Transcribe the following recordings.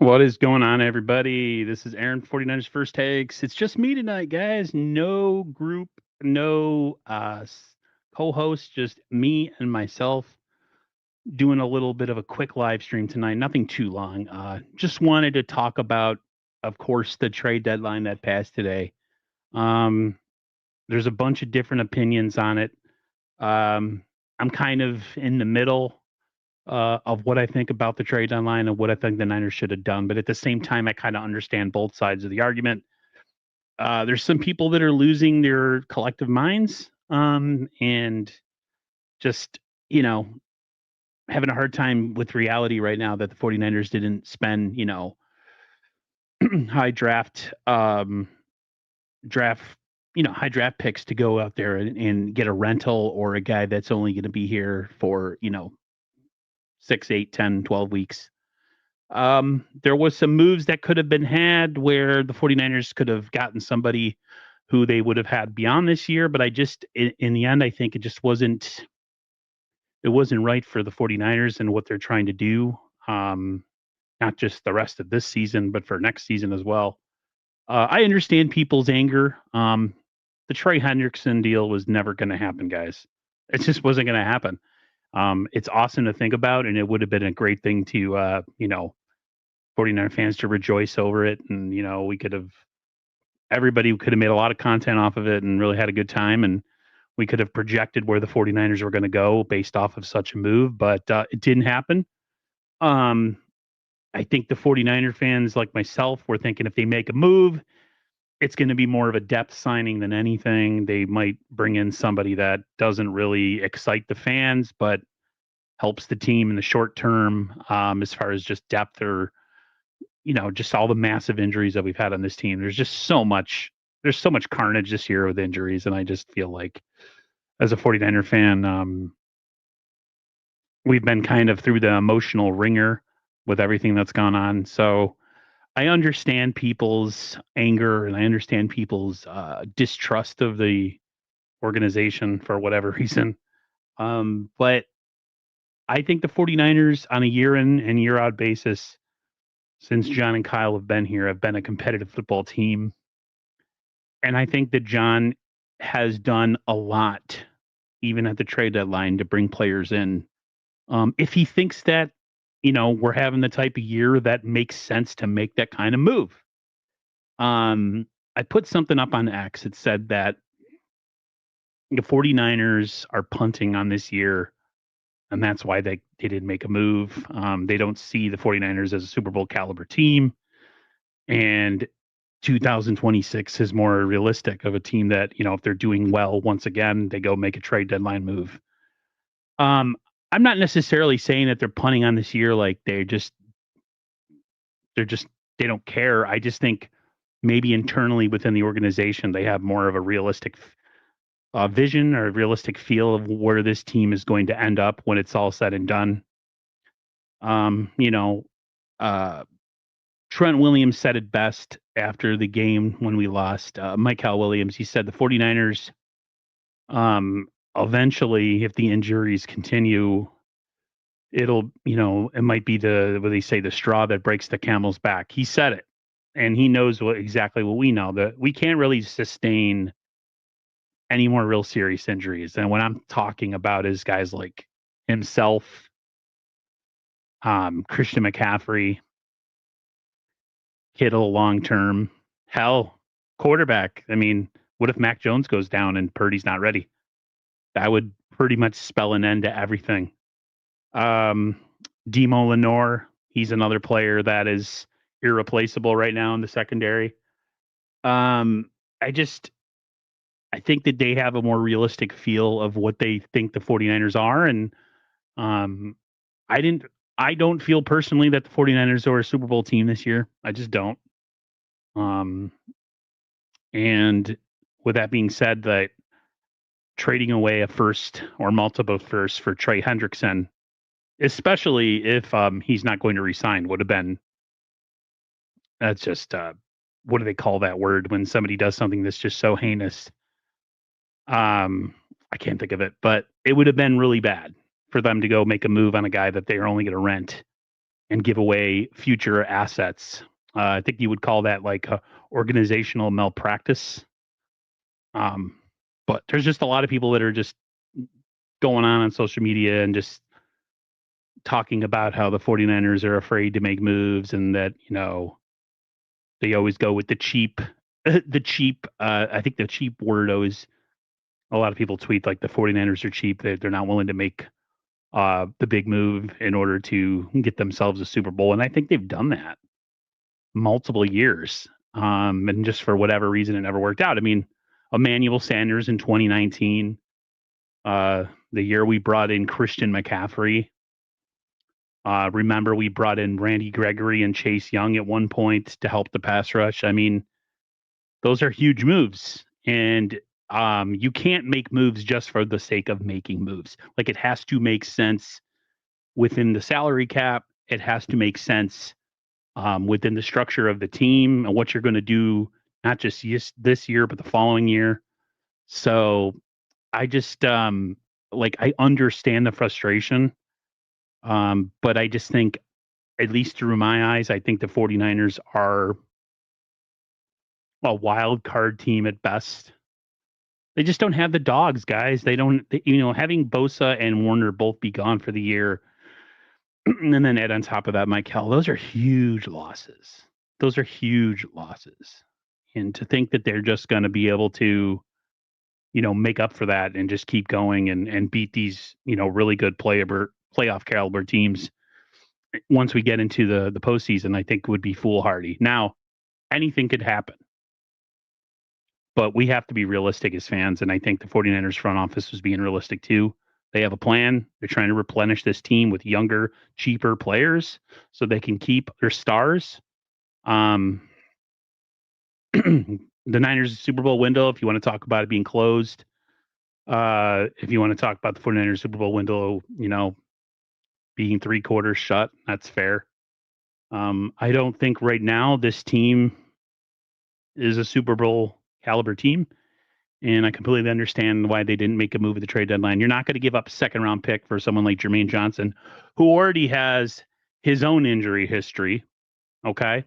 What is going on, everybody? This is Aaron, 49ers First Takes. It's just me tonight, guys. No group, no co-host, just me and myself doing a little bit of a quick live stream tonight. Nothing too long. Just wanted to talk about, of course, the trade deadline that passed today. Um, there's a bunch of different opinions on it. I'm kind of in the middle of what I think about the trade deadline and what I think the Niners should have done. But at the same time, I kind of understand both sides of the argument. There's some people that are losing their collective minds and just, you know, having a hard time with reality right now that the 49ers didn't spend, high draft, high draft picks to go out there and get a rental or a guy that's only going to be here for, 6, 8, 10, 12 weeks. There was some moves that could have been had where the 49ers could have gotten somebody who they would have had beyond this year, but I just in the end I think it wasn't right for the 49ers and what they're trying to do. Um, Not just the rest of this season, but for next season as well. I understand people's anger. The Trey Hendrickson deal was never going to happen, guys. It just wasn't going to happen. It's awesome to think about, and it would have been a great thing to, 49er fans to rejoice over it. And, everybody could have made a lot of content off of it and really had a good time. And we could have projected where the 49ers were going to go based off of such a move, but it didn't happen. Um, I think the 49er fans, like myself, were thinking if they make a move, it's going to be more of a depth signing than anything. They might bring in somebody that doesn't really excite the fans, but helps the team in the short term as far as just depth or just all the massive injuries that we've had on this team. There's so much carnage this year with injuries. And I just feel like as a 49er fan, we've been kind of through the emotional ringer with everything that's gone on. So I understand people's anger and I understand people's distrust of the organization for whatever reason. But I think the 49ers on a year in and year out basis, since John and Kyle have been here, have been a competitive football team. And I think that John has done a lot, even at the trade deadline, to bring players in. If he thinks that, we're having the type of year that makes sense to make that kind of move. I put something up on X. It said that the 49ers are punting on this year, and that's why they didn't make a move. They don't see the 49ers as a Super Bowl caliber team. And 2026 is more realistic of a team that, if they're doing well once again, they go make a trade deadline move. I'm not necessarily saying that they're punting on this year like they don't care. I just think maybe internally within the organization they have more of a realistic vision or a realistic feel of where this team is going to end up when it's all said and done. Um, you know, uh, Trent Williams said it best after the game when we lost. Mike Cal Williams, he said the 49ers, eventually, if the injuries continue, it might be what they say, the straw that breaks the camel's back. He said it, and he knows exactly what we know, that we can't really sustain any more real serious injuries. And what I'm talking about is guys like himself, Christian McCaffrey, Kittle long term, hell, quarterback. I mean, what if Mac Jones goes down and Purdy's not ready? That would pretty much spell an end to everything. Um, Demo Lenore, he's another player that is irreplaceable right now in the secondary. Um, I just I think that they have a more realistic feel of what they think the 49ers are. And um, I didn't I don't feel personally that the 49ers are a Super Bowl team this year. I just don't. Um, and with that being said, that trading away a first or multiple firsts for Trey Hendrickson, especially if he's not going to resign, would have been that's just what do they call that word when somebody does something that's just so heinous? I can't think of it, but it would have been really bad for them to go make a move on a guy that they're only going to rent. and give away future assets. I think you would call that like a organizational malpractice. Um, but there's just a lot of people that are just going on social media and just talking about how the 49ers are afraid to make moves and that, they always go with the cheap, the cheap, I think the cheap word always, a lot of people tweet like the 49ers are cheap. They're not willing to make the big move in order to get themselves a Super Bowl. And I think they've done that multiple years. And just for whatever reason, it never worked out. I mean, Emmanuel Sanders in 2019, the year we brought in Christian McCaffrey. Remember, we brought in Randy Gregory and Chase Young at one point to help the pass rush. I mean, those are huge moves. And you can't make moves just for the sake of making moves. Like it has to make sense within the salary cap. It has to make sense within the structure of the team and what you're going to do, not just this year, but the following year. So I just like I understand the frustration, but I just think, at least through my eyes, I think the 49ers are a wild card team at best. They just don't have the dogs, guys. They don't, having Bosa and Warner both be gone for the year, and then add on top of that Mike Hell, those are huge losses. Those are huge losses. And to think that they're just going to be able to, make up for that and just keep going and beat these, really good playoff caliber teams once we get into the postseason, I think would be foolhardy. Now, anything could happen, but we have to be realistic as fans. And I think the 49ers front office was being realistic too. They have a plan. They're trying to replenish this team with younger, cheaper players so they can keep their stars. Um, the Niners Super Bowl window, if you want to talk about it being closed, if you want to talk about the 49ers Super Bowl window, being 3/4 shut, that's fair. I don't think right now this team is a Super Bowl caliber team. And I completely understand why they didn't make a move at the trade deadline. You're not going to give up a second round pick for someone like Jermaine Johnson, who already has his own injury history. Okay.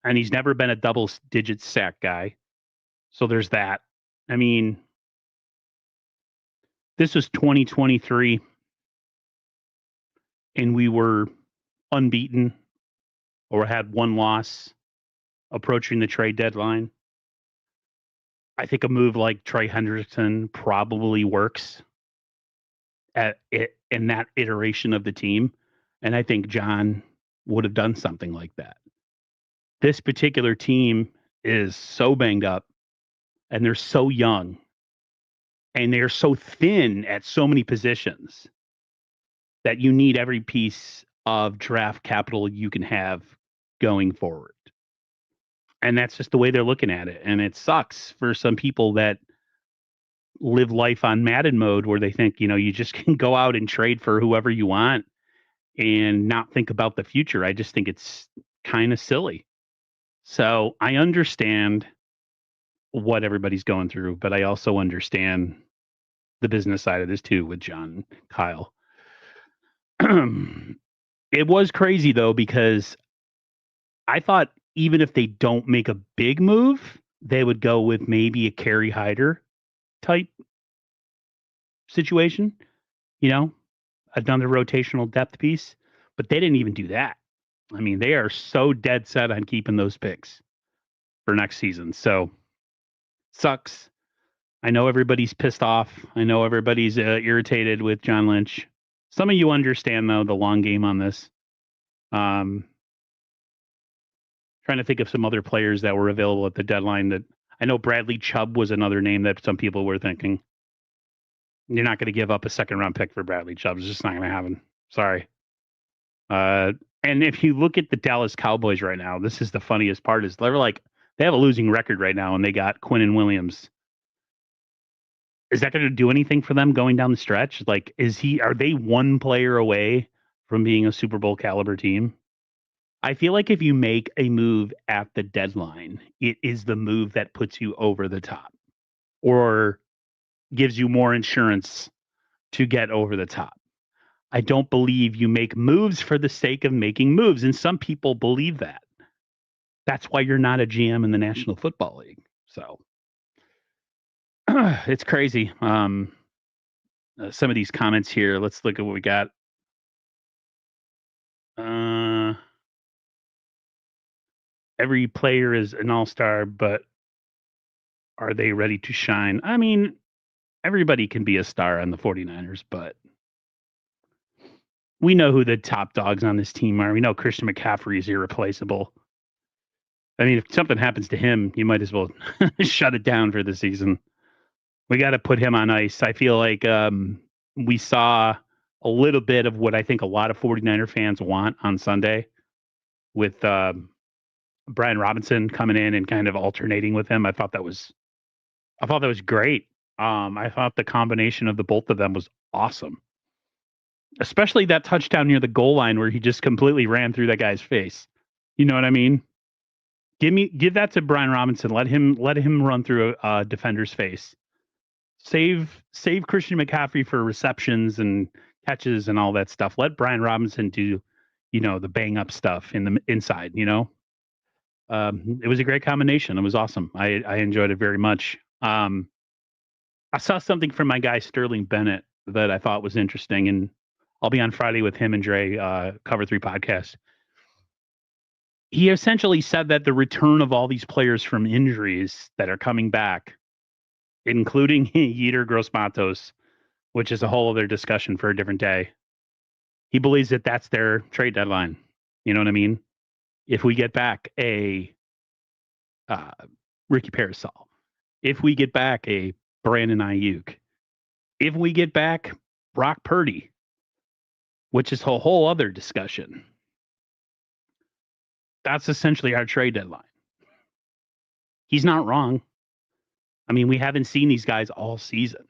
And he's never been a double digit sack guy. So there's that. I mean, this was 2023 and we were unbeaten or had one loss approaching the trade deadline. I think a move like Trey Hendrickson probably works at it in that iteration of the team. And I think John would have done something like that. This particular team is so banged up and they're so young and they're so thin at so many positions that you need every piece of draft capital you can have going forward. And that's just the way they're looking at it. And it sucks for some people that live life on Madden mode where they think, you just can go out and trade for whoever you want and not think about the future. I just think it's kind of silly. So I understand what everybody's going through, but I also understand the business side of this too with John Kyle. It was crazy though, because I thought even if they don't make a big move, they would go with maybe a Kerry Hyder type situation, you know, another rotational depth piece, but they didn't even do that. I mean, they are so dead set on keeping those picks for next season. So sucks. I know everybody's pissed off. I know everybody's irritated with John Lynch. Some of you understand though the long game on this. Um, Trying to think of some other players that were available at the deadline. That I know Bradley Chubb was another name that some people were thinking. You're not going to give up a second round pick for Bradley Chubb. It's just not going to happen. Sorry. And if you look at the Dallas Cowboys right now, this is the funniest part is they have a losing record right now and they got Quinnen Williams. Is that going to do anything for them going down the stretch? Like, are they one player away from being a Super Bowl caliber team? I feel like if you make a move at the deadline, it is the move that puts you over the top or gives you more insurance to get over the top. I don't believe you make moves for the sake of making moves. And some people believe that. That's why you're not a GM in the National Football League. So it's crazy. Some of these comments here, let's look at what we got. Every player is an all-star, but are they ready to shine? I mean, everybody can be a star on the 49ers, but we know who the top dogs on this team are. We know Christian McCaffrey is irreplaceable. I mean, if something happens to him, you might as well shut it down for the season. We got to put him on ice. I feel like we saw a little bit of what I think a lot of 49er fans want on Sunday with Brian Robinson coming in and kind of alternating with him. I thought that was great. I thought the combination of the both of them was awesome. Especially that touchdown near the goal line where he just completely ran through that guy's face. You know what I mean? Give that to Brian Robinson. Let him run through a defender's face. Save Christian McCaffrey for receptions and catches and all that stuff. Let Brian Robinson do, the bang up stuff in the inside. It was a great combination. It was awesome. I enjoyed it very much. I saw something from my guy Sterling Bennett that I thought was interesting, and I'll be on Friday with him and Dre, Cover 3 podcast. He essentially said that the return of all these players from injuries that are coming back, including Yetur Gross-Matos, which is a whole other discussion for a different day. He believes that that's their trade deadline. You know what I mean? If we get back a Ricky Parasol, if we get back a Brandon Ayuk, if we get back Brock Purdy, which is a whole other discussion, that's essentially our trade deadline. He's not wrong. I mean, we haven't seen these guys all season.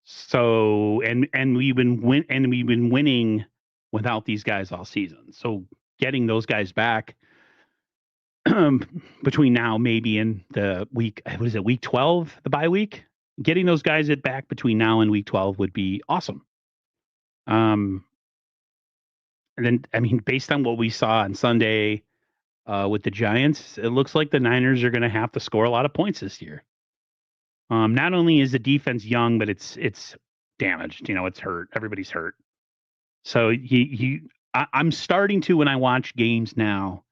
So, and we've been winning without these guys all season. So, getting those guys back between now maybe and the week, what is it, week 12, the bye week? Getting those guys back between now and week 12 would be awesome. And then, I mean, based on what we saw on Sunday with the Giants, it looks like the Niners are going to have to score a lot of points this year. Not only is the defense young, but it's damaged. It's hurt. Everybody's hurt. So I'm starting to, when I watch games now,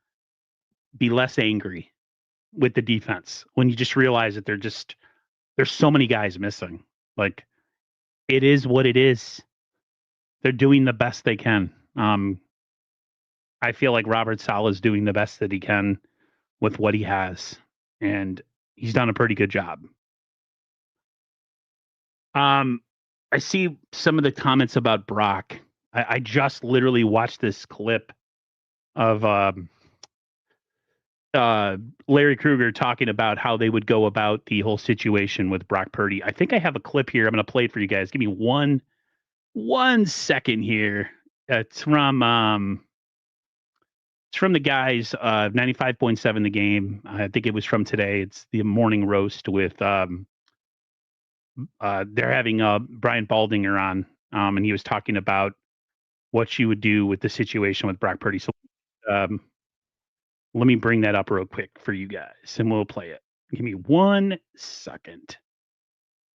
be less angry with the defense when you just realize that there's so many guys missing. Like, it is what it is. They're doing the best they can. I feel like Robert Saleh is doing the best that he can with what he has, and he's done a pretty good job. I see some of the comments about Brock. I just literally watched this clip of Larry Krueger talking about how they would go about the whole situation with Brock Purdy. I think I have a clip here. I'm going to play it for you guys. Give me one second here. It's from the guys 95.7 The Game. I think it was from today. It's the morning roast with they're having Brian Baldinger on, and he was talking about what you would do with the situation with Brock Purdy. So let me bring that up real quick for you guys, and we'll play it. Give me 1 second.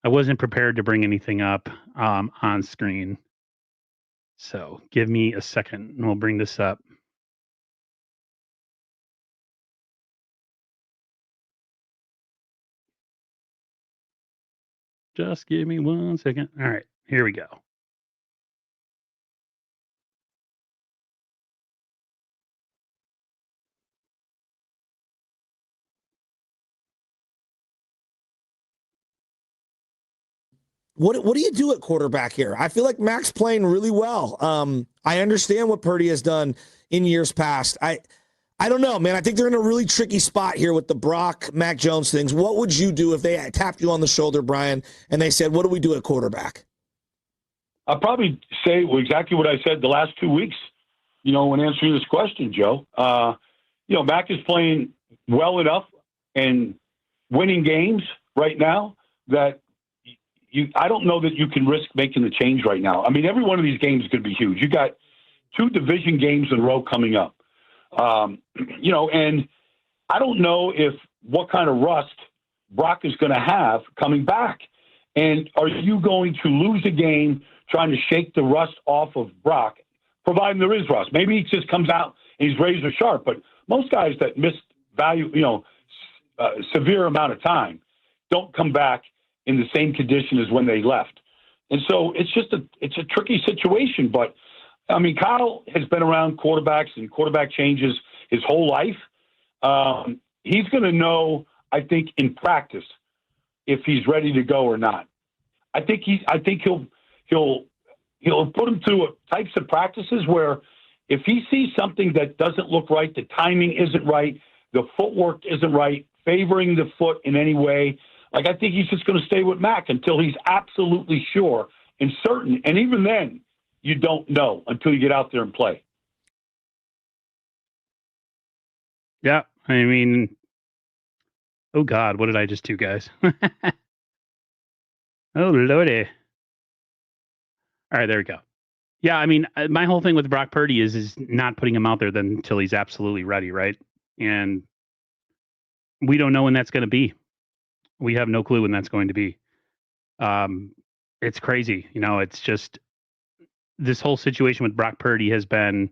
I wasn't prepared to bring anything up on screen. So give me a second, and we'll bring this up. Just give me 1 second. All right, here we go. What do you do at quarterback here? I feel like Mac's playing really well. I understand what Purdy has done in years past. I don't know, man. I think they're in a really tricky spot here with the Brock, Mac Jones things. What would you do if they tapped you on the shoulder, Brian, and they said, what do we do at quarterback? I'll probably say exactly what I said the last 2 weeks, when answering this question, Joe. Mac is playing well enough and winning games right now that I don't know that you can risk making the change right now. I mean, every one of these games is going to be huge. You got 2 division games in a row coming up. And I don't know what kind of rust Brock is going to have coming back. And are you going to lose a game trying to shake the rust off of Brock, providing there is rust? Maybe he just comes out and he's razor sharp, but most guys that miss severe amount of time don't come back in the same condition as when they left. And so it's a tricky situation. But I mean, Kyle has been around quarterbacks and quarterback changes his whole life. He's going to know, I think, in practice if he's ready to go or not. I think he'll put him through types of practices where if he sees something that doesn't look right, the timing isn't right, the footwork isn't right, favoring the foot in any way, like I think he's just going to stay with Mac until he's absolutely sure and certain. And even then, you don't know until you get out there and play. Yeah, I mean, oh God, what did I just do, guys? Oh Lordy! All right, there we go. Yeah, I mean, my whole thing with Brock Purdy is not putting him out there then until he's absolutely ready, right? And we don't know when that's going to be. We have no clue when that's going to be. It's crazy, It's just this whole situation with Brock Purdy has been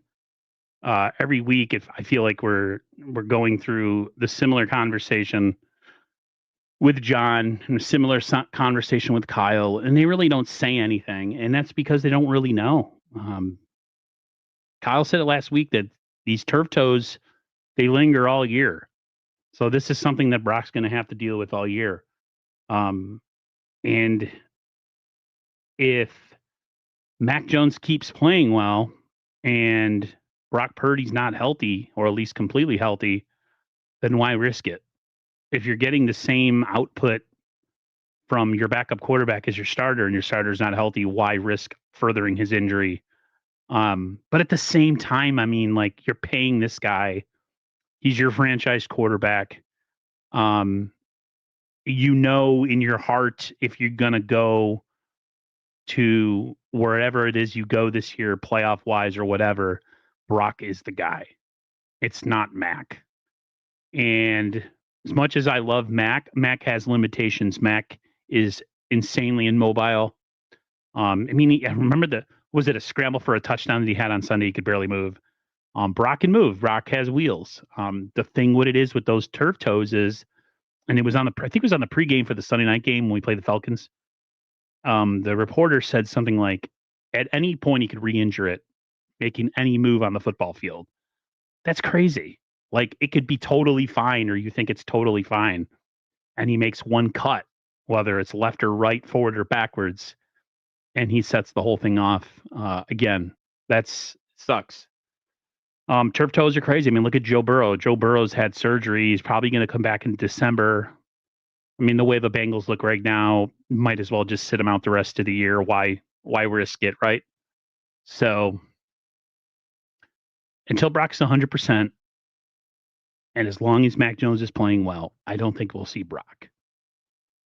every week. If I feel like we're going through the similar conversation with John and a similar conversation with Kyle, and they really don't say anything, and that's because they don't really know. Kyle said it last week that these turf toes, they linger all year. So this is something that Brock's going to have to deal with all year. And if Mac Jones keeps playing well and Brock Purdy's not healthy, or at least completely healthy, then why risk it? If you're getting the same output from your backup quarterback as your starter and your starter's not healthy, why risk furthering his injury? But at the same time, I mean, like, you're paying this guy. He's your franchise quarterback. In your heart, if you're going to go to wherever it is you go this year, playoff wise or whatever, Brock is the guy. It's not Mac. And as much as I love Mac has limitations. Mac is insanely immobile. I mean, I remember was it a scramble for a touchdown that he had on Sunday? He could barely move. Brock can move. Brock has wheels. The thing, what it is with those turf toes is, and I think it was on the pregame for the Sunday night game when we played the Falcons. The reporter said something like, at any point he could re-injure it, making any move on the football field. That's crazy. Like, it could be totally fine, or you think it's totally fine, and he makes one cut, whether it's left or right, forward or backwards, and he sets the whole thing off. Again, that's sucks. Turf toes are crazy. I mean, look at Joe Burrow. Joe Burrow's had surgery. He's probably going to come back in December. I mean, the way the Bengals look right now, might as well just sit him out the rest of the year. Why risk it, right? So until Brock's 100%, and as long as Mac Jones is playing well, I don't think we'll see Brock.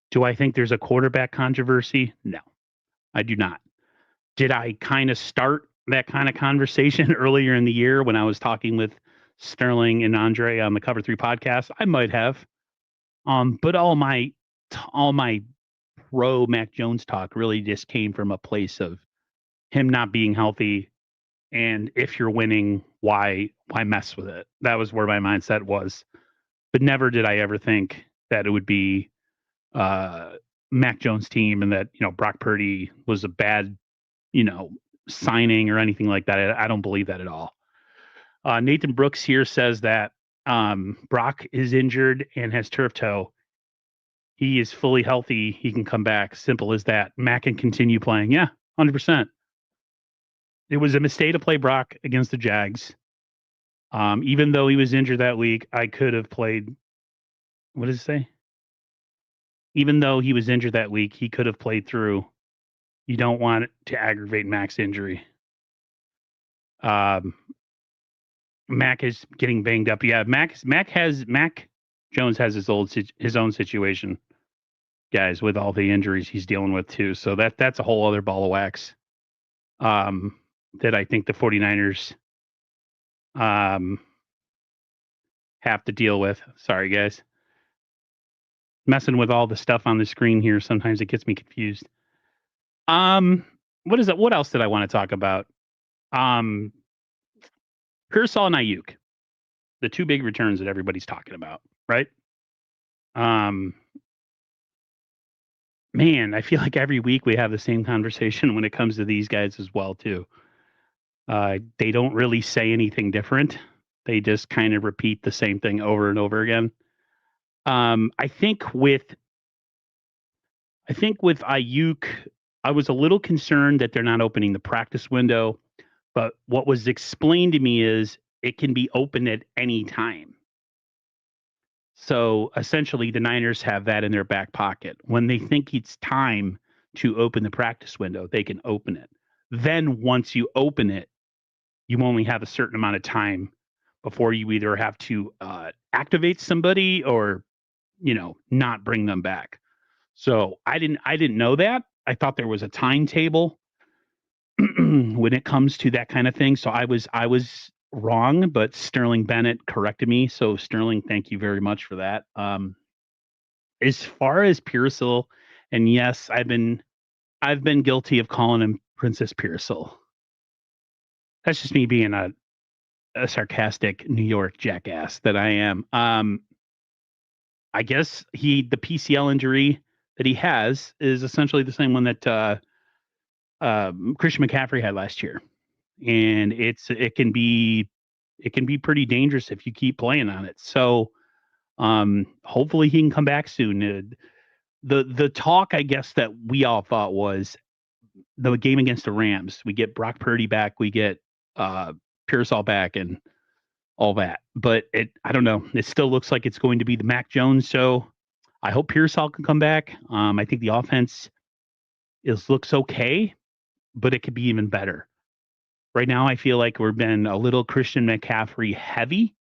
Do I think there's a quarterback controversy? No, I do not. Did I kind of start that kind of conversation earlier in the year when I was talking with Sterling and Andre on the Cover 3 podcast? I might have. But all my pro Mac Jones talk really just came from a place of him not being healthy. And if you're winning, why mess with it? That was where my mindset was. But never did I ever think that it would be Mac Jones' team and that, Brock Purdy was a bad, signing or anything like that. I don't believe that at all. Nathan Brooks here says that Brock is injured and has turf toe. He is fully healthy. He can come back. Simple as that. Mac can continue playing. Yeah, 100%. It was a mistake to play Brock against the Jags. Even though he was injured that week, I could have played. What does it say? Even though he was injured that week, he could have played through. You don't want to aggravate Mac's injury. Mac is getting banged up. Yeah, Mac Jones has his own situation. guys, with all the injuries he's dealing with too. So that's a whole other ball of wax. That I think the 49ers have to deal with. Sorry, guys. Messing with all the stuff on the screen here. Sometimes it gets me confused. What is it? What else did I want to talk about? Pearsall and Ayuk, the two big returns that everybody's talking about, right? Man, I feel like every week we have the same conversation when it comes to these guys as well, too. They don't really say anything different. They just kind of repeat the same thing over and over again. I think with Ayuk, I was a little concerned that they're not opening the practice window, but what was explained to me is it can be open at any time. So essentially, the Niners have that in their back pocket. When they think it's time to open the practice window, they can open it. Then once you open it, you only have a certain amount of time before you either have to activate somebody or, not bring them back. So I didn't know that. I thought there was a timetable when it comes to that kind of thing. So I was wrong, but Sterling Bennett corrected me. So Sterling, thank you very much for that. As far as Pearsall, and yes, I've been guilty of calling him Princess Pearsall. That's just me being a sarcastic New York jackass that I am. I guess the PCL injury that he has is essentially the same one that Christian McCaffrey had last year, and it can be pretty dangerous if you keep playing on it. So hopefully he can come back soon. The talk, I guess, that we all thought was the game against the Rams. We get Brock Purdy back, we get Pearsall back, and all that. But I don't know. It still looks like it's going to be the Mac Jones show. I hope Pearsall can come back. I think the offense looks okay, but it could be even better. Right now, I feel like we've been a little Christian McCaffrey heavy,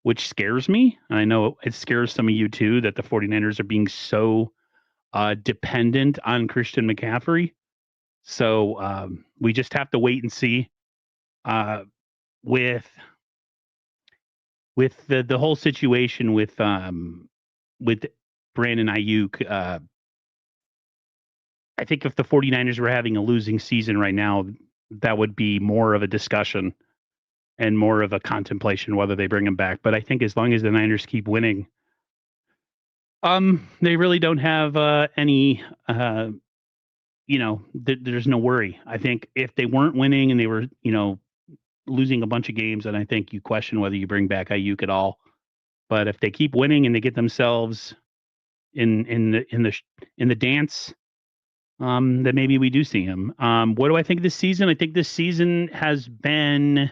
which scares me. I know it scares some of you too, that the 49ers are being so dependent on Christian McCaffrey. So we just have to wait and see. With the whole situation with Brandon Ayuk, I think if the 49ers were having a losing season right now, that would be more of a discussion and more of a contemplation whether they bring him back. But I think as long as the Niners keep winning, they really don't have any there's no worry. I think if they weren't winning and they were, losing a bunch of games, then I think you question whether you bring back Ayuk at all. But if they keep winning and they get themselves in the dance, then maybe we do see him. What do I think of this season? I think this season has been,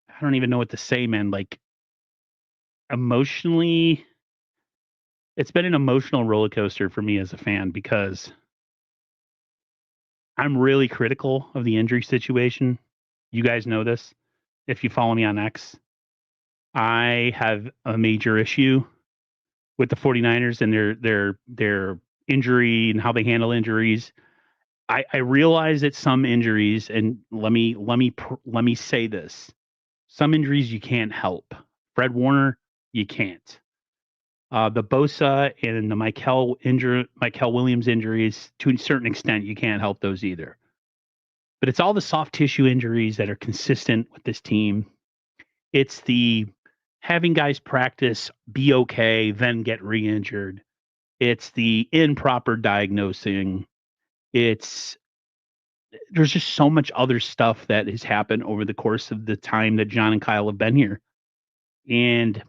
I don't even know what to say, man. Like emotionally, it's been an emotional roller coaster for me as a fan because I'm really critical of the injury situation. You guys know this. If you follow me on X, I have a major issue with the 49ers and their injury and how they handle injuries. I realize that some injuries, and let me say this, some injuries you can't help. Fred Warner, you can't. The Bosa and the Michael Williams injuries, to a certain extent, you can't help those either. But it's all the soft tissue injuries that are consistent with this team. It's the having guys practice, be okay, then get re-injured. It's the improper diagnosing. There's just so much other stuff that has happened over the course of the time that John and Kyle have been here. And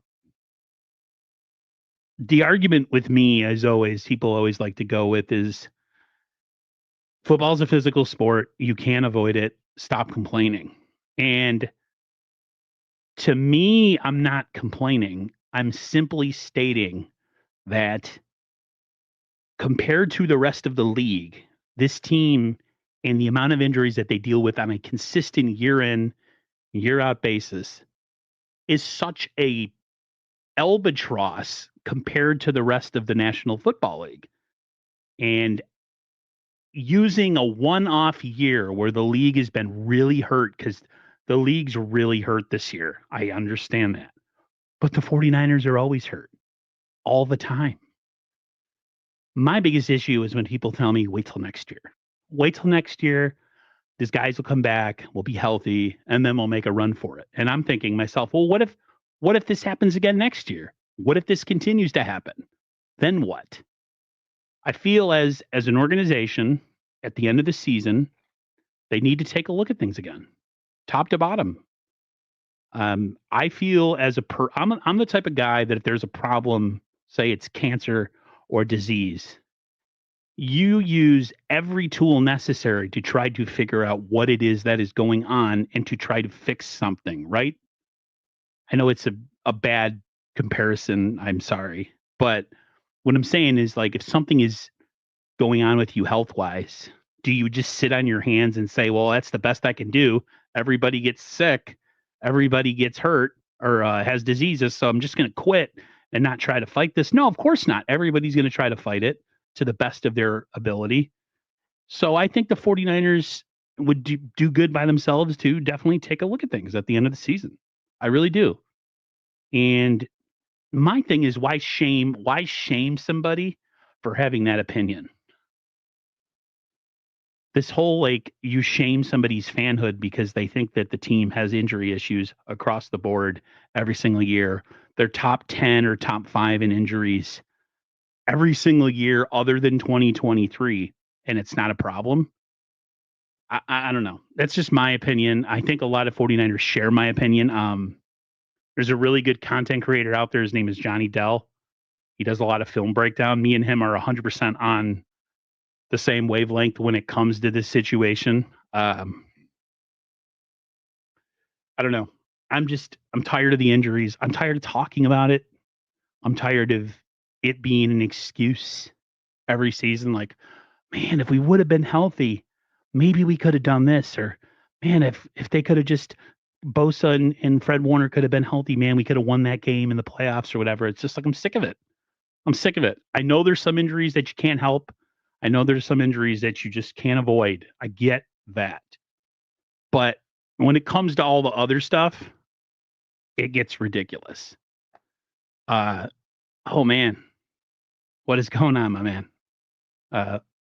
the argument with me, as always, people always like to go with is football's a physical sport. You can't avoid it. Stop complaining. And to me, I'm not complaining. I'm simply stating that compared to the rest of the league, this team and the amount of injuries that they deal with on a consistent year in, year out basis is such a albatross compared to the rest of the National Football League. And using a one-off year where the league has been really hurt, because the league's really hurt this year. I understand that. But the 49ers are always hurt all the time. My biggest issue is when people tell me, wait till next year. Wait till next year. These guys will come back, we'll be healthy, and then we'll make a run for it. And I'm thinking to myself, well, what if this happens again next year? What if this continues to happen? Then what? I feel as an organization at the end of the season, they need to take a look at things again, top to bottom. I feel I'm the type of guy that if there's a problem, say it's cancer or disease, you use every tool necessary to try to figure out what it is that is going on and to try to fix something, right? I know it's a bad comparison. I'm sorry. But what I'm saying is, like, if something is going on with you health-wise, do you just sit on your hands and say, well, that's the best I can do? Everybody gets sick. Everybody gets hurt or has diseases. So I'm just going to quit and not try to fight this. No, of course not. Everybody's going to try to fight it to the best of their ability. So I think the 49ers would do good by themselves to definitely take a look at things at the end of the season. I really do. And my thing is, why shame somebody for having that opinion? This whole, like, you shame somebody's fanhood because they think that the team has injury issues across the board every single year. They're top 10 or top 5 in injuries every single year other than 2023, and it's not a problem. I don't know. That's just my opinion. I think a lot of 49ers share my opinion. There's a really good content creator out there. His name is Johnny Dell. He does a lot of film breakdown. Me and him are 100% on the same wavelength when it comes to this situation. I don't know. I'm tired of the injuries. I'm tired of talking about it. I'm tired of it being an excuse every season. Like, man, if we would have been healthy, maybe we could have done this. Or, man, if they could have just, Bosa and Fred Warner could have been healthy, man, we could have won that game in the playoffs or whatever. It's just like, I'm sick of it. I'm sick of it. I know there's some injuries that you can't help. I know there's some injuries that you just can't avoid. I get that. But when it comes to all the other stuff, it gets ridiculous. Oh man, what is going on, my man?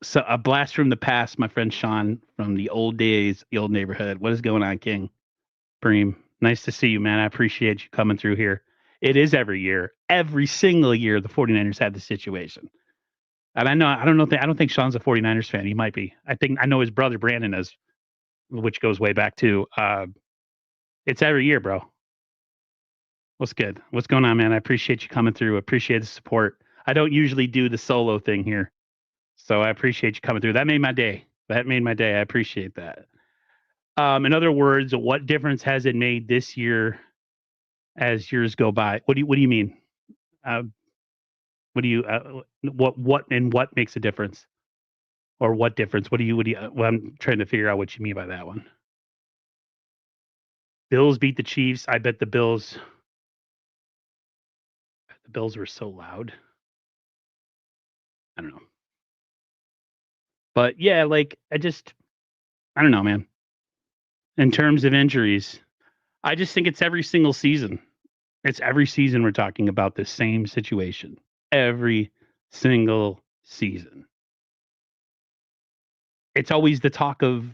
So a blast from the past, my friend Sean from the old days, the old neighborhood. What is going on, King? Bream, nice to see you, man. I appreciate you coming through here. It is every year, every single year, the 49ers have this situation. And I don't think Sean's a 49ers fan. He might be. I know his brother Brandon is, which goes way back too. It's every year, bro. What's good? What's going on, man? I appreciate you coming through. Appreciate the support. I don't usually do the solo thing here, so I appreciate you coming through. That made my day. I appreciate that. In other words, what difference has it made this year as years go by? What do you mean? What makes a difference? Or what difference? Well, I'm trying to figure out what you mean by that one. Bills beat the Chiefs. I bet the Bills were so loud. I don't know. But yeah, like, I don't know, man. In terms of injuries, I just think it's every single season. It's every season we're talking about the same situation. Every single season. It's always the talk of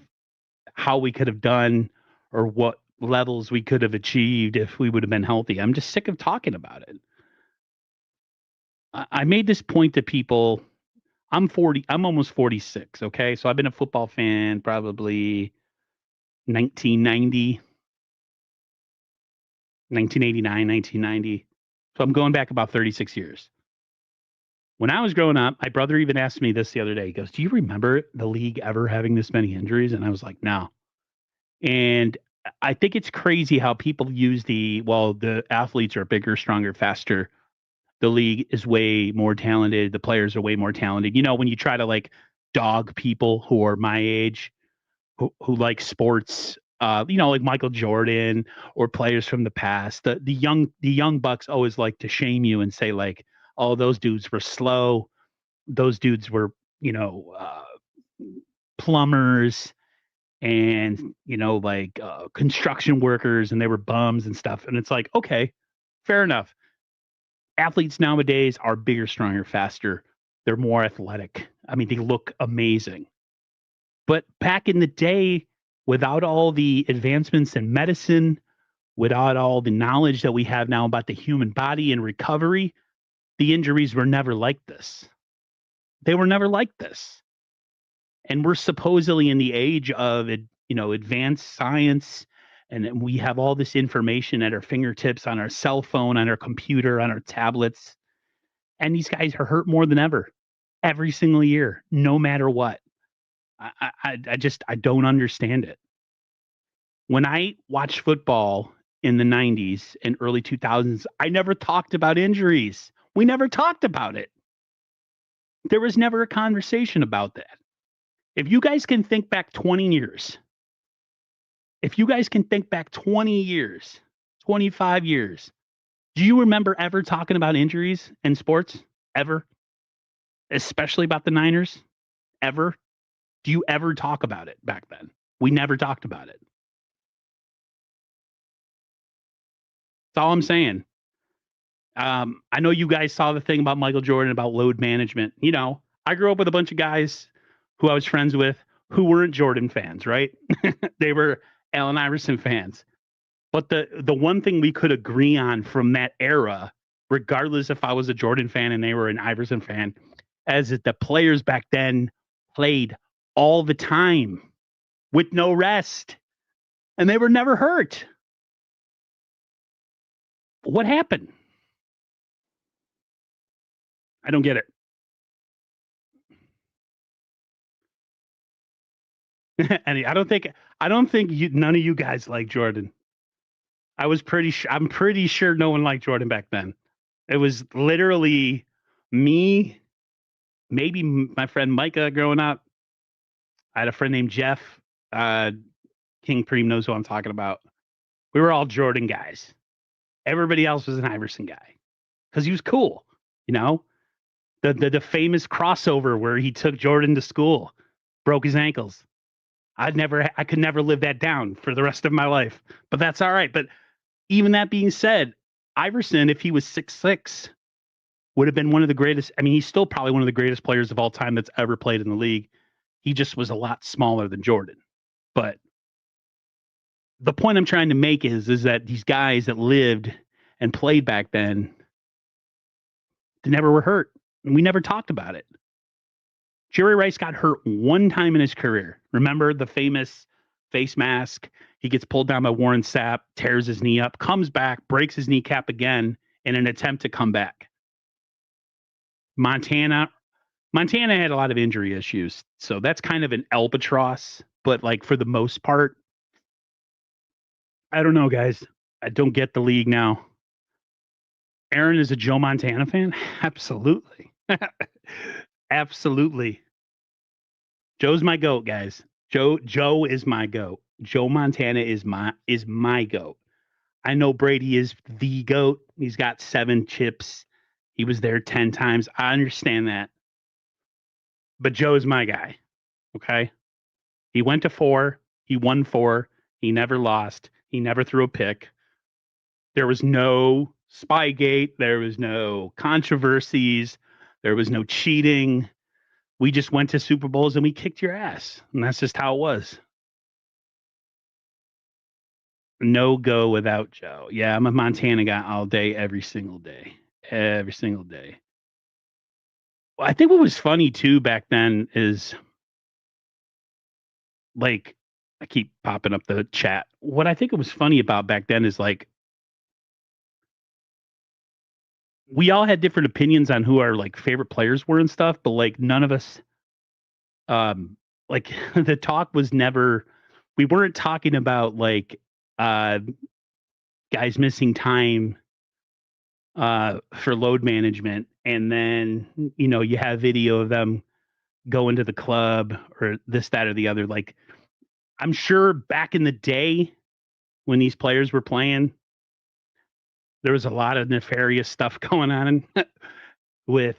how we could have done or what levels we could have achieved if we would have been healthy. I'm just sick of talking about it. I made this point to people. I'm almost 46. Okay. So I've been a football fan probably 1990, 1989, 1990. So I'm going back about 36 years. When I was growing up, my brother even asked me this the other day. He goes, do you remember the league ever having this many injuries? And I was like, no. And I think it's crazy how people use the athletes are bigger, stronger, faster. The league is way more talented. The players are way more talented. You know, when you try to, like, dog people who are my age, who like sports, like Michael Jordan or players from the past, the young bucks always like to shame you and say, like, oh, those dudes were slow. Those dudes were, plumbers and, construction workers, and they were bums and stuff. And it's like, okay, fair enough. Athletes nowadays are bigger, stronger, faster. They're more athletic. I mean, they look amazing. But back in the day, without all the advancements in medicine, without all the knowledge that we have now about the human body and recovery, the injuries were never like this. They were never like this. And we're supposedly in the age of, advanced science, and we have all this information at our fingertips on our cell phone, on our computer, on our tablets. And these guys are hurt more than ever, every single year, no matter what. I don't understand it. When I watched football in the 90s and early 2000s, I never talked about injuries. We never talked about it. There was never a conversation about that. If you guys can think back 20 years, 20 years, 25 years, do you remember ever talking about injuries in sports? Ever? Especially about the Niners? Ever? Do you ever talk about it back then? We never talked about it. That's all I'm saying. I know you guys saw the thing about Michael Jordan about load management. I grew up with a bunch of guys who I was friends with who weren't Jordan fans, right? They were Allen Iverson fans. But the one thing we could agree on from that era, regardless if I was a Jordan fan and they were an Iverson fan, is that the players back then played all the time with no rest. And they were never hurt. What happened? I don't get it. And I don't think none of you guys like Jordan. I'm pretty sure no one liked Jordan back then. It was literally me, maybe my friend Micah growing up. I had a friend named Jeff. King Preem knows who I'm talking about. We were all Jordan guys. Everybody else was an Iverson guy because he was cool. The famous crossover where he took Jordan to school, broke his ankles. I could never live that down for the rest of my life, but that's all right. But even that being said, Iverson, if he was 6'6", would have been one of the greatest. I mean, he's still probably one of the greatest players of all time that's ever played in the league. He just was a lot smaller than Jordan. But the point I'm trying to make is that these guys that lived and played back then, they never were hurt. And we never talked about it. Jerry Rice got hurt one time in his career. Remember the famous face mask? He gets pulled down by Warren Sapp, tears his knee up, comes back, breaks his kneecap again in an attempt to come back. Montana had a lot of injury issues, so that's kind of an albatross. But like for the most part, I don't know, guys. I don't get the league now. Aaron is a Joe Montana fan? Absolutely. Absolutely. Joe's my GOAT, guys. Joe is my GOAT. Joe Montana is my GOAT. I know Brady is the GOAT. He's got 7 chips. He was there 10 times. I understand that. But Joe's my guy. Okay? He went to 4. He won 4. He never lost. He never threw a pick. There was no Spygate. There was no controversies. There was no cheating. We just went to Super Bowls and we kicked your ass. And that's just how it was. No go without Joe. Yeah, I'm a Montana guy all day, every single day. Every single day. Well, I think what was funny too back then is, like, I keep popping up the chat. What I think it was funny about back then is, like, we all had different opinions on who our, like, favorite players were and stuff, but, like, none of us, like, the talk was never, we weren't talking about, like, guys missing time for load management, and then you have video of them going to the club or this, that, or the other. Like, I'm sure back in the day when these players were playing, there was a lot of nefarious stuff going on with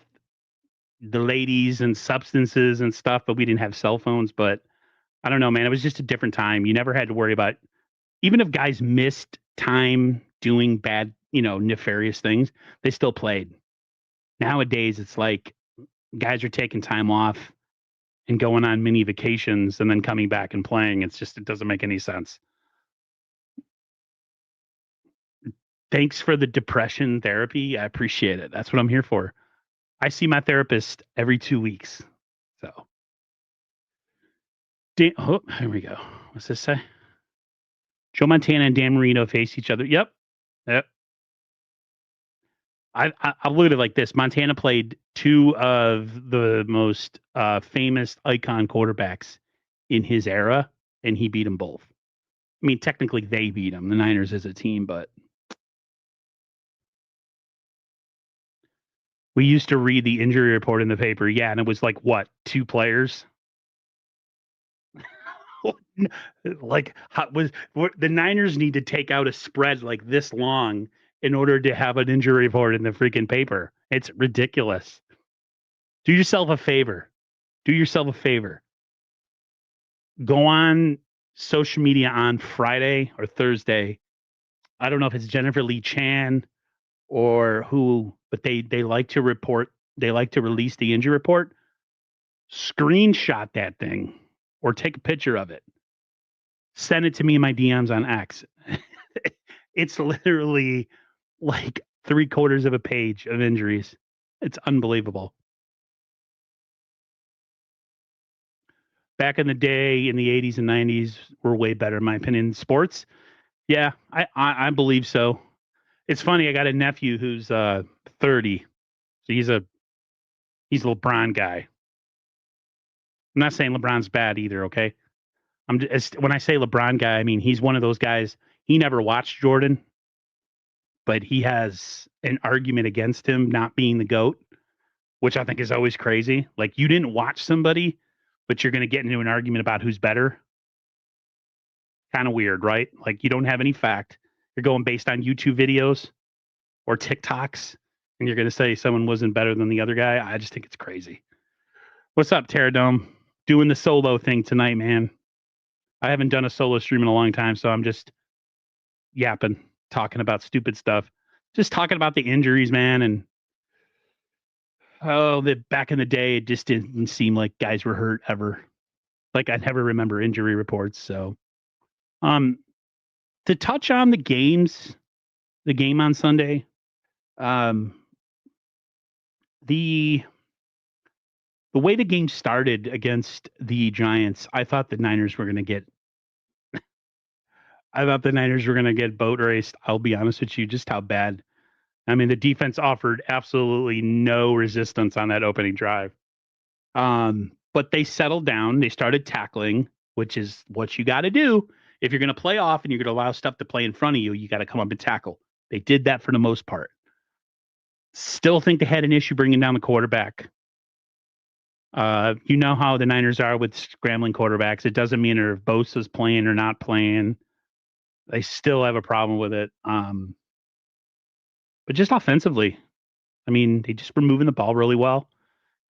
the ladies and substances and stuff, but we didn't have cell phones. But I don't know, man. It was just a different time. You never had to worry about, even if guys missed time doing bad, nefarious things, they still played. Nowadays, it's like guys are taking time off and going on mini vacations and then coming back and playing. It doesn't make any sense. Thanks for the depression therapy. I appreciate it. That's what I'm here for. I see my therapist every 2 weeks. So, here we go. What's this say? Joe Montana and Dan Marino face each other. Yep. I'll look at it like this. Montana played two of the most famous icon quarterbacks in his era, and he beat them both. I mean, technically they beat him, the Niners as a team, but we used to read the injury report in the paper. Yeah, and it was like, what, 2 players? Like, the Niners need to take out a spread like this long in order to have an injury report in the freaking paper. It's ridiculous. Do yourself a favor. Go on social media on Friday or Thursday. I don't know if it's Jennifer Lee Chan or who, but they like to release the injury report. Screenshot that thing or take a picture of it. Send it to me in my DMs on X. It's literally like 3/4 of a page of injuries. It's unbelievable. Back in the day, in the 80s and 90s, were way better, in my opinion. Sports, yeah, I believe so. It's funny. I got a nephew who's 30, so he's a LeBron guy. I'm not saying LeBron's bad either. Okay, when I say LeBron guy, I mean he's one of those guys. He never watched Jordan, but he has an argument against him not being the GOAT, which I think is always crazy. Like, you didn't watch somebody, but you're going to get into an argument about who's better. Kind of weird, right? Like, you don't have any fact. You're going based on YouTube videos or TikToks, and you're going to say someone wasn't better than the other guy. I just think it's crazy. What's up, Terradome? Doing the solo thing tonight, man. I haven't done a solo stream in a long time, so I'm just yapping, talking about stupid stuff. Just talking about the injuries, man, and back in the day, it just didn't seem like guys were hurt ever. Like, I never remember injury reports. So, to touch on the game on Sunday, the way the game started against the Giants, I thought the Niners were going to get. I thought the Niners were going to get boat raced. I'll be honest with you, just how bad. I mean, the defense offered absolutely no resistance on that opening drive. But they settled down. They started tackling, which is what you got to do. If you're going to play off and you're going to allow stuff to play in front of you, you got to come up and tackle. They did that for the most part. Still think they had an issue bringing down the quarterback. You know how the Niners are with scrambling quarterbacks. It doesn't mean if Bosa's playing or not playing. They still have a problem with it. But just offensively, I mean, they just were moving the ball really well.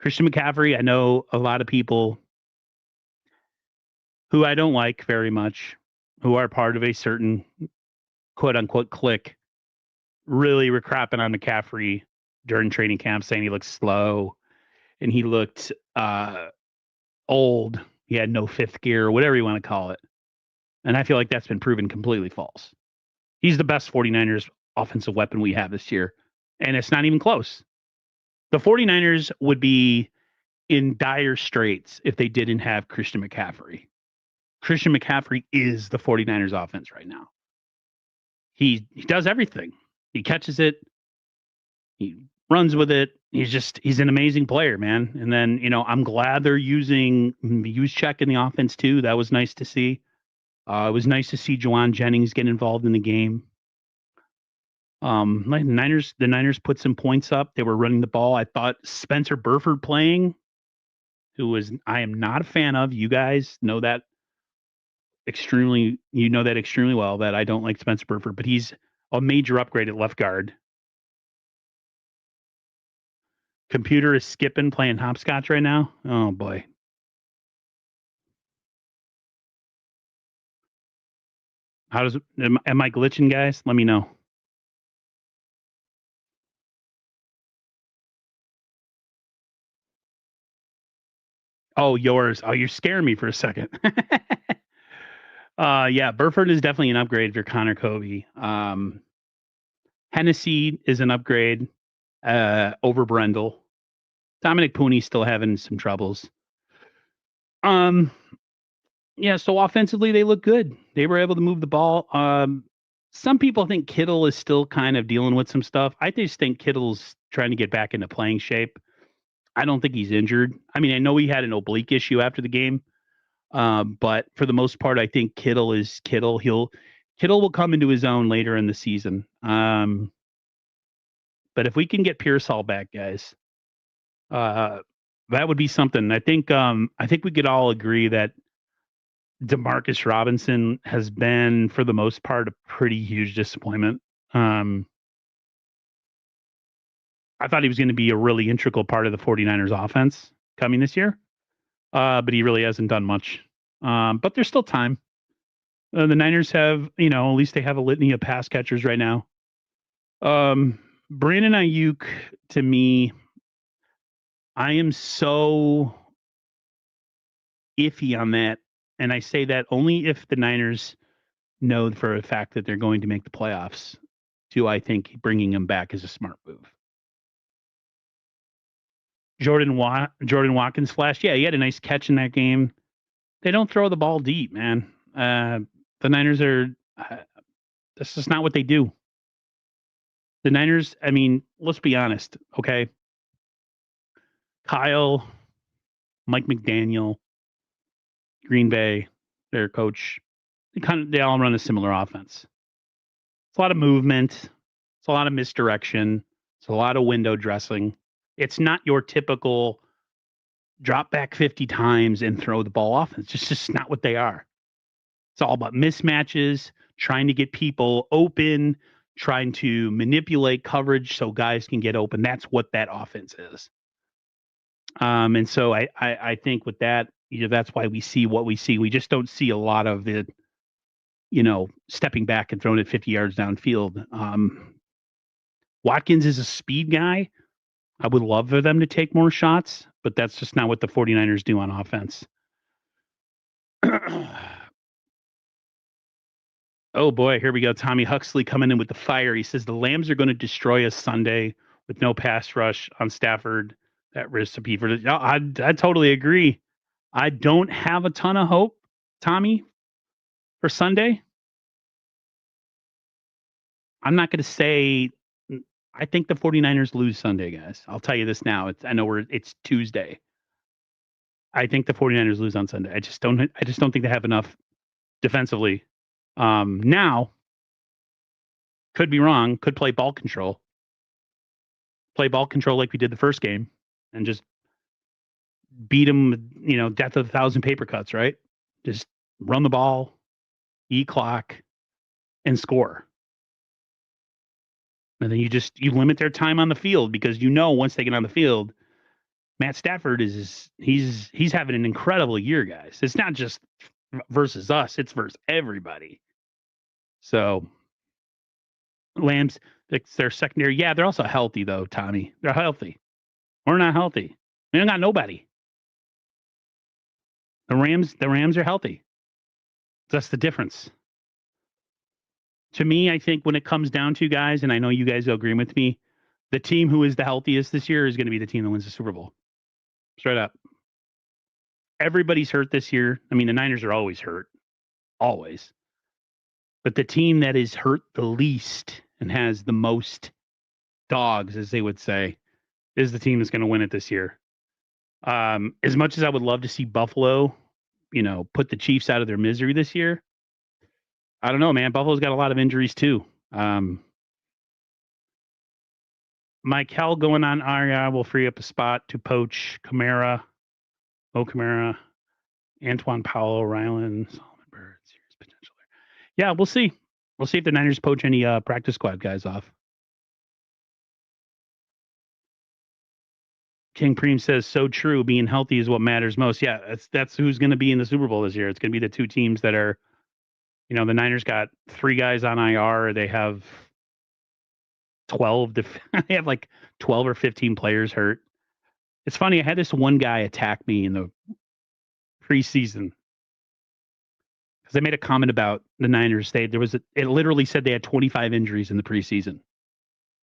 Christian McCaffrey, I know a lot of people who I don't like very much, who are part of a certain quote unquote clique, really were crapping on McCaffrey during training camp, saying he looked slow and he looked old. He had no fifth gear, whatever you want to call it. And I feel like that's been proven completely false. He's the best 49ers offensive weapon we have this year. And it's not even close. The 49ers would be in dire straits if they didn't have Christian McCaffrey. Christian McCaffrey is the 49ers offense right now. He does everything. He catches it. He runs with it. He's an amazing player, man. And then, I'm glad they're using Juszczyk in the offense too. That was nice to see. It was nice to see Juwan Jennings get involved in the game. The Niners put some points up. They were running the ball. I thought Spencer Burford playing, I am not a fan of. You guys know that extremely well, that I don't like Spencer Burford, but he's a major upgrade at left guard. Computer is skipping, playing hopscotch right now. Oh boy. How does am I glitching, guys? Let me know. Oh, yours. Oh, you're scaring me for a second. Yeah, Burford is definitely an upgrade for Connor Covey. Hennessy is an upgrade over Brendel. Dominic Pooney's still having some troubles. Um, yeah, so offensively they look good. They were able to move the ball. Some people think Kittle is still kind of dealing with some stuff. I just think Kittle's trying to get back into playing shape. I don't think he's injured. I mean, I know he had an oblique issue after the game, but for the most part, I think Kittle is Kittle. Kittle will come into his own later in the season. But if we can get Pearsall back, guys, that would be something. I think we could all agree that Demarcus Robinson has been, for the most part, a pretty huge disappointment. I thought he was going to be a really integral part of the 49ers offense coming this year, but he really hasn't done much. But there's still time. The Niners have, at least they have a litany of pass catchers right now. Brandon Ayuk, to me, I am so iffy on that. And I say that only if the Niners know for a fact that they're going to make the playoffs. Do I think bringing him back is a smart move? Jordan Watkins flash. Yeah, he had a nice catch in that game. They don't throw the ball deep, man. The Niners are. That's just not what they do. The Niners. I mean, let's be honest. Okay, Kyle, Mike McDaniel, Green Bay, their coach. They all run a similar offense. It's a lot of movement. It's a lot of misdirection. It's a lot of window dressing. It's not your typical drop back 50 times and throw the ball off. It's just not what they are. It's all about mismatches, trying to get people open, trying to manipulate coverage so guys can get open. That's what that offense is. And so I think with that, that's why we see what we see. We just don't see a lot of the, stepping back and throwing it 50 yards downfield. Watkins is a speed guy. I would love for them to take more shots, but that's just not what the 49ers do on offense. Oh boy, here we go. Tommy Huxley coming in with the fire. He says the Lambs are going to destroy us Sunday with no pass rush on Stafford. That recipe for the. I totally agree. I don't have a ton of hope, Tommy, for Sunday. I'm not going to say. I think the 49ers lose Sunday, guys. I'll tell you this now. It's Tuesday. I think the 49ers lose on Sunday. I just don't think they have enough defensively. Now, could be wrong. Could play ball control. Play ball control like we did the first game, and just beat them. Death of 1,000 paper cuts. Right? Just run the ball, eat clock, and score. And then you limit their time on the field because once they get on the field, Matt Stafford he's having an incredible year, guys. It's not just versus us; it's versus everybody. So, Lambs, their secondary. Yeah, they're also healthy though, Tommy. They're healthy. We're not healthy. We don't got nobody. The Rams are healthy. That's the difference. To me, I think when it comes down to, guys, and I know you guys will agree with me, the team who is the healthiest this year is going to be the team that wins the Super Bowl. Straight up. Everybody's hurt this year. I mean, the Niners are always hurt. Always. But the team that is hurt the least and has the most dogs, as they would say, is the team that's going to win it this year. As much as I would love to see Buffalo, put the Chiefs out of their misery this year, I don't know, man. Buffalo's got a lot of injuries too. Mike Hell going on IR will free up a spot to poach Kamara, Kamara, Antoine Powell, Ryland, Solomon Bird. Serious potential there. Yeah, we'll see. We'll see if the Niners poach any practice squad guys off. King Preem says, so true. Being healthy is what matters most. Yeah, that's who's going to be in the Super Bowl this year. It's going to be the two teams that are, the Niners got 3 guys on IR. They have 12. They have like 12 or 15 players hurt. It's funny. I had this one guy attack me in the preseason because I made a comment about the Niners. It literally said they had 25 injuries in the preseason,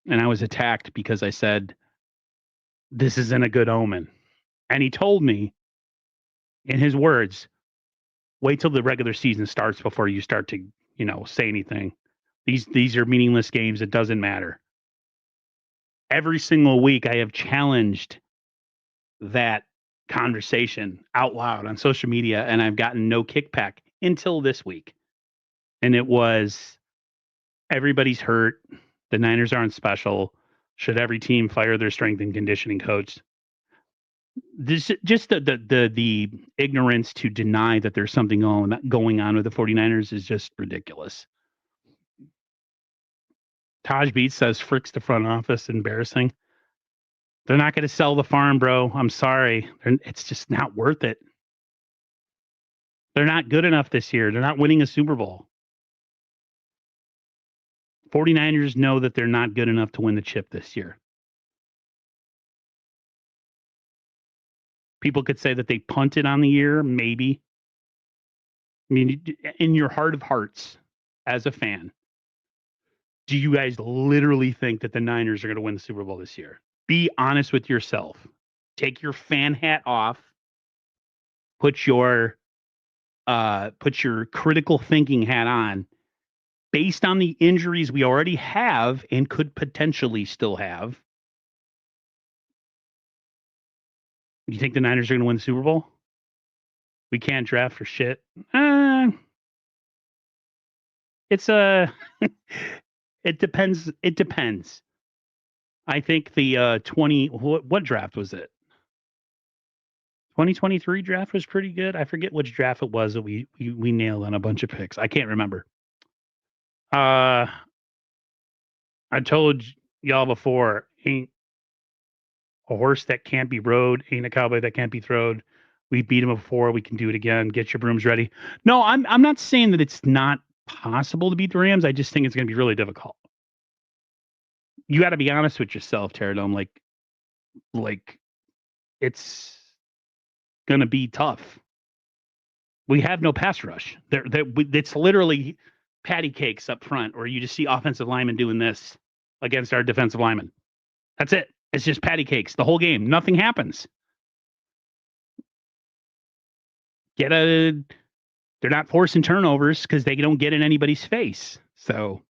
and I was attacked because I said this isn't a good omen. And he told me, in his words, wait till the regular season starts before you start to, say anything. These are meaningless games. It doesn't matter. Every single week I have challenged that conversation out loud on social media, and I've gotten no kickback until this week. And it was, everybody's hurt. The Niners aren't special. Should every team fire their strength and conditioning coach? This just the ignorance to deny that there's something going on with the 49ers is just ridiculous. Taj Beats says Frick's the front office. Embarrassing. They're not going to sell the farm, bro. I'm sorry. It's just not worth it. They're not good enough this year. They're not winning a Super Bowl. 49ers know that they're not good enough to win the chip this year. People could say that they punted on the year, maybe. I mean, in your heart of hearts, as a fan, do you guys literally think that the Niners are going to win the Super Bowl this year? Be honest with yourself. Take your fan hat off. Put your critical thinking hat on. Based on the injuries we already have and could potentially still have, you think the Niners are going to win the Super Bowl? We can't draft for shit. It's a. It depends. It depends. I think the 20. What draft was it? 2023 draft was pretty good. I forget which draft it was that we nailed on a bunch of picks. I can't remember. I told y'all before, ain't a horse that can't be rode, ain't a cowboy that can't be throwed. We beat him before. We can do it again. Get your brooms ready. No, I'm not saying that it's not possible to beat the Rams. I just think it's going to be really difficult. You got to be honest with yourself, Terradome. Like it's going to be tough. We have no pass rush. It's literally patty cakes up front, or you just see offensive linemen doing this against our defensive linemen. That's it. It's just patty cakes the whole game. Nothing happens. They're not forcing turnovers because they don't get in anybody's face. So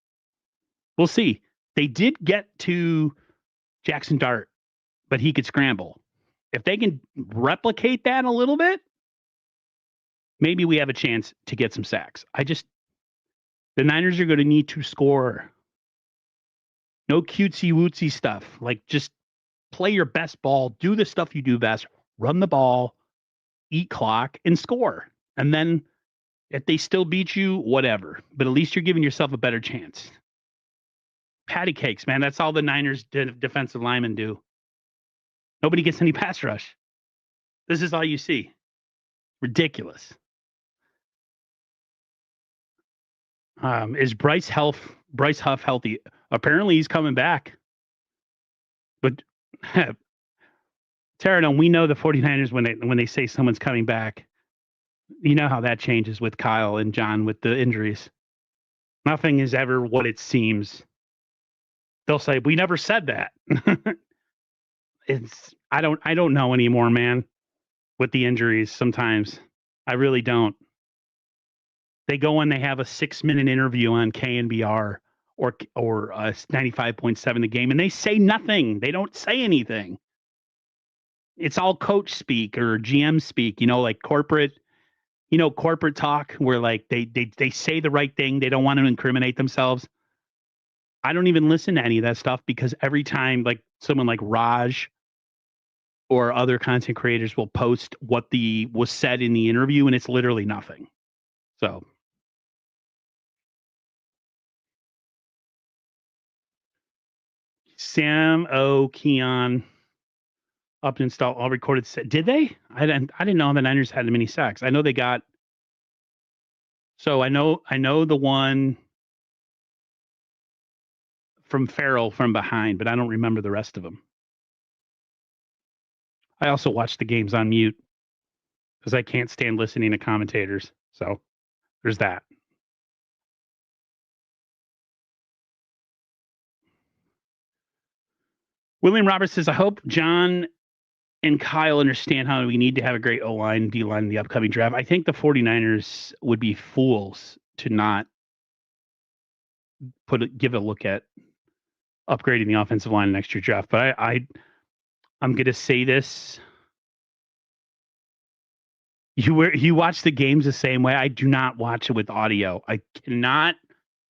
we'll see. They did get to Jackson Dart, but he could scramble. If they can replicate that a little bit, maybe we have a chance to get some sacks. The Niners are going to need to score. No cutesy wootsy stuff. Like, just play your best ball, do the stuff you do best, run the ball, eat clock, and score. And then if they still beat you, whatever. But at least you're giving yourself a better chance. Patty cakes, man. That's all the Niners defensive linemen do. Nobody gets any pass rush. This is all you see. Ridiculous. Is Bryce Huff healthy? Apparently he's coming back. But Terradome, we know the 49ers when they say someone's coming back. You know how that changes with Kyle and John with the injuries. Nothing is ever what it seems. They'll say, we never said that. I don't know anymore, man, with the injuries sometimes. I really don't. They go and they have a 6-minute interview on KNBR or 95.7 The Game, and they say nothing. They don't say anything. It's all coach speak or GM speak, like corporate talk where like they say the right thing. They don't want to incriminate themselves. I don't even listen to any of that stuff because every time like someone like Raj or other content creators will post what was said in the interview, and it's literally nothing. So Sam O. Keon up and install all recorded. Did they? I didn't know the Niners had many sacks. I know they got. So I know the one from Farrell from behind, but I don't remember the rest of them. I also watch the games on mute because I can't stand listening to commentators. So there's that. William Roberts says, I hope John and Kyle understand how we need to have a great O-line, D-line in the upcoming draft. I think the 49ers would be fools to not give a look at upgrading the offensive line next year draft. But I'm going to say this. You watch the games the same way. I do not watch it with audio. I cannot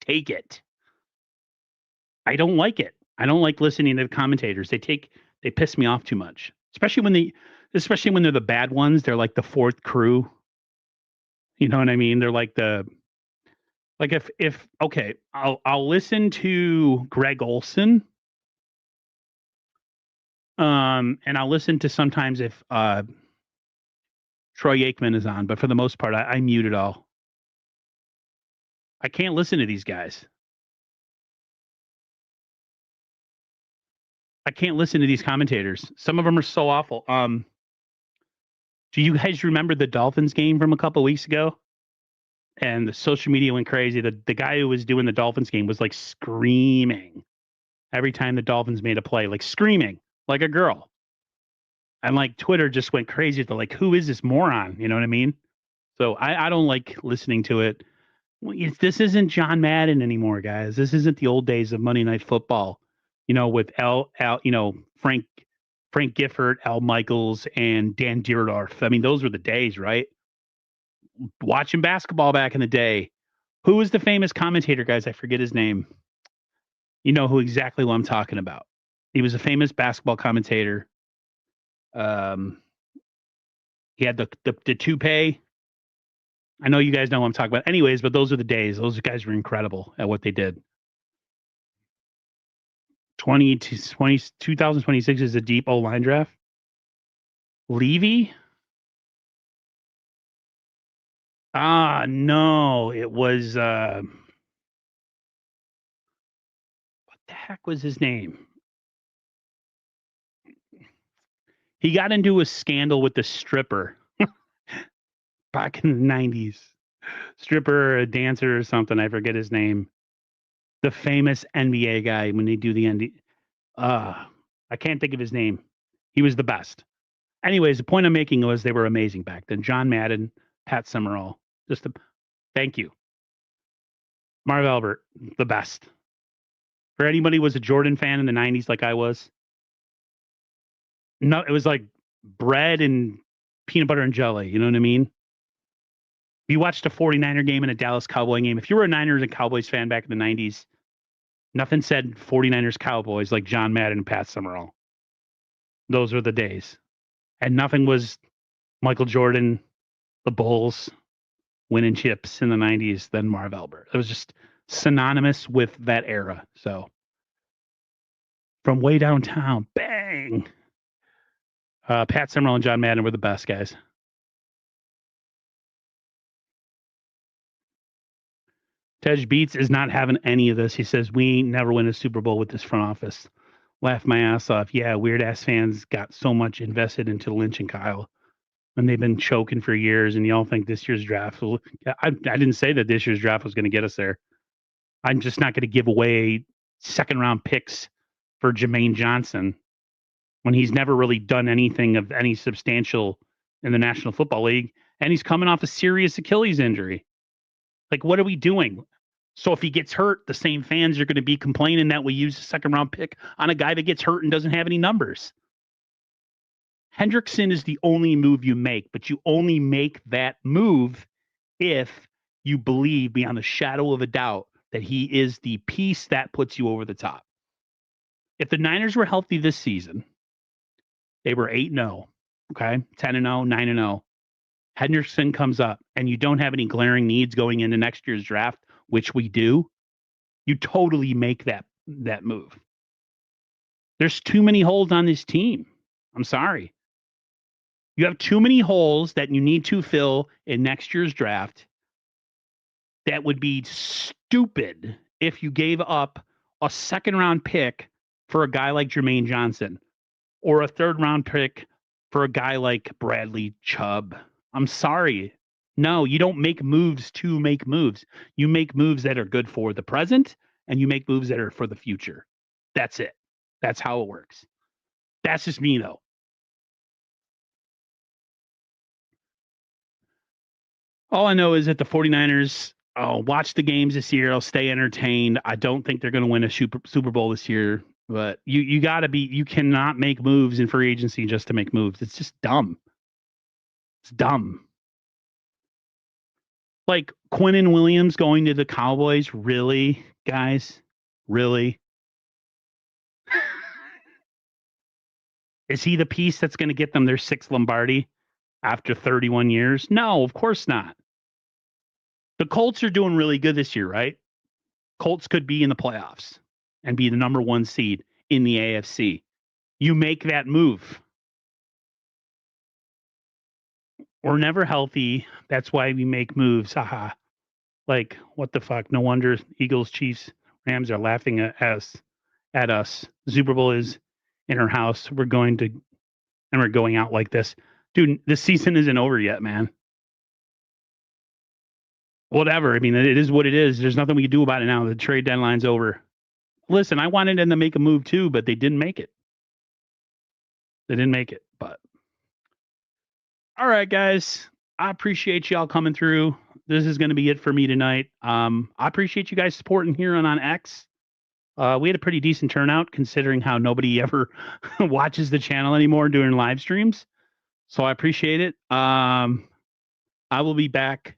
take it. I don't like it. I don't like listening to the commentators. They piss me off too much. Especially when they're the bad ones. They're like the fourth crew. You know what I mean? They're like if okay, I'll listen to Greg Olson. And I'll listen to sometimes if Troy Aikman is on, but for the most part, I mute it all. I can't listen to these guys. I can't listen to these commentators. Some of them are so awful. Do you guys remember the Dolphins game from a couple of weeks ago? And the social media went crazy. The guy who was doing the Dolphins game was like screaming every time the Dolphins made a play, like screaming like a girl. And like Twitter just went crazy. They're like, who is this moron? You know what I mean? So I don't like listening to it. This isn't John Madden anymore, guys. This isn't the old days of Monday Night Football, with Frank Gifford, Al Michaels, and Dan Dierdorf. I mean, those were the days, right? Watching basketball back in the day. Who was the famous commentator, guys? I forget his name. You know who I'm talking about. He was a famous basketball commentator. He had the toupee. I know you guys know what I'm talking about. Anyways, but those are the days. Those guys were incredible at what they did. 2026 is a deep O-line draft. Levy? No. It was what the heck was his name? He got into a scandal with the stripper back in the 90s. Stripper, a dancer or something. I forget his name. The famous NBA guy when they do the NBA. I can't think of his name. He was the best. Anyways, the point I'm making was they were amazing back then. John Madden, Pat Summerall. Thank you. Marv Albert, the best. For anybody who was a Jordan fan in the 90s like I was, no, it was like bread and peanut butter and jelly. You know what I mean? You watched a 49er game and a Dallas Cowboy game. If you were a Niners and Cowboys fan back in the 90s, nothing said 49ers Cowboys like John Madden and Pat Summerall. Those were the days. And nothing was Michael Jordan, the Bulls, winning chips in the 90s than Marv Albert. It was just synonymous with that era. So from way downtown, bang. Pat Summerall and John Madden were the best guys. Tej Beats is not having any of this. He says, we never win a Super Bowl with this front office. Laugh my ass off. Yeah, weird ass fans got so much invested into Lynch and Kyle. And they've been choking for years, and y'all think this year's draft will. I didn't say that this year's draft was going to get us there. I'm just not going to give away second round picks for Jermaine Johnson when he's never really done anything of any substantial in the National Football League, and he's coming off a serious Achilles injury. Like, what are we doing? So if he gets hurt, the same fans are going to be complaining that we use a second round pick on a guy that gets hurt and doesn't have any numbers. Hendrickson is the only move you make, but you only make that move if you believe beyond the shadow of a doubt that he is the piece that puts you over the top. If the Niners were healthy this season, they were 8-0, okay? 10-0, 9-0. Hendrickson comes up and you don't have any glaring needs going into next year's draft, which we do, you totally make that move. There's too many holes on this team. I'm sorry. You have too many holes that you need to fill in next year's draft. That would be stupid if you gave up a second-round pick for a guy like Jermaine Johnson or a third-round pick for a guy like Bradley Chubb. I'm sorry. No, you don't make moves to make moves. You make moves that are good for the present, and you make moves that are for the future. That's it. That's how it works. That's just me, though. All I know is that the 49ers, I'll watch the games this year. I'll stay entertained. I don't think they're going to win a Super Bowl this year, but you got to be, you cannot make moves in free agency just to make moves. It's just dumb. It's dumb. Like Quinnen Williams going to the Cowboys. Really, guys? Really? Is he the piece that's going to get them their sixth Lombardi after 31 years? No, of course not. The Colts are doing really good this year, right? Colts could be in the playoffs and be the number 1 seed in the AFC. You make that move. We're never healthy. That's why we make moves. Haha. Like, what the fuck? No wonder Eagles, Chiefs, Rams are laughing at us. Super Bowl is in our house. We're going out like this. Dude, this season isn't over yet, man. Whatever. I mean, it is what it is. There's nothing we can do about it now. The trade deadline's over. Listen, I wanted them to make a move too, but they didn't make it. But all right, guys. I appreciate y'all coming through. This is going to be it for me tonight. I appreciate you guys supporting here on X. We had a pretty decent turnout considering how nobody ever watches the channel anymore during live streams. So I appreciate it. I will be back.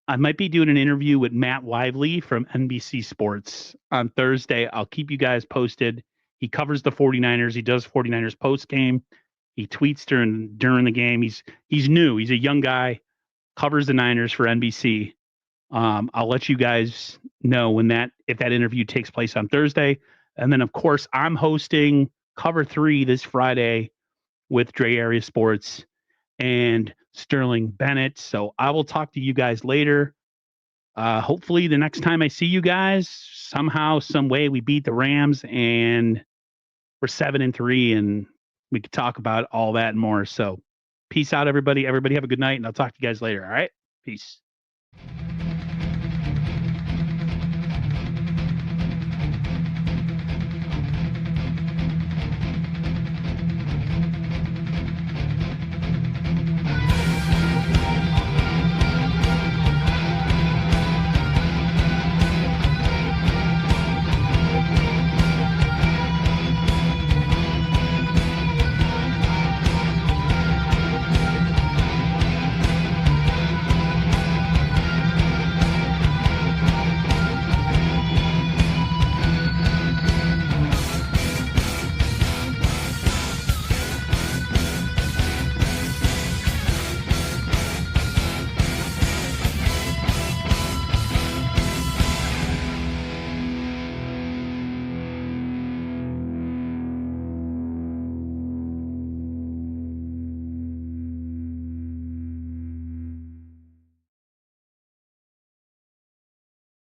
I might be doing an interview with Matt Lively from NBC Sports on Thursday. I'll keep you guys posted. He covers the 49ers. He does 49ers post game. He tweets during the game. He's new. He's a young guy. Covers the Niners for NBC. I'll let you guys know if that interview takes place on Thursday. And then, of course, I'm hosting Cover 3 this Friday with Dre Area Sports and Sterling Bennett. So I will talk to you guys later. Hopefully the next time I see you guys, somehow, some way we beat the Rams and we're 7-3 and we could talk about all that and more. So peace out, everybody. Everybody have a good night and I'll talk to you guys later. All right. Peace.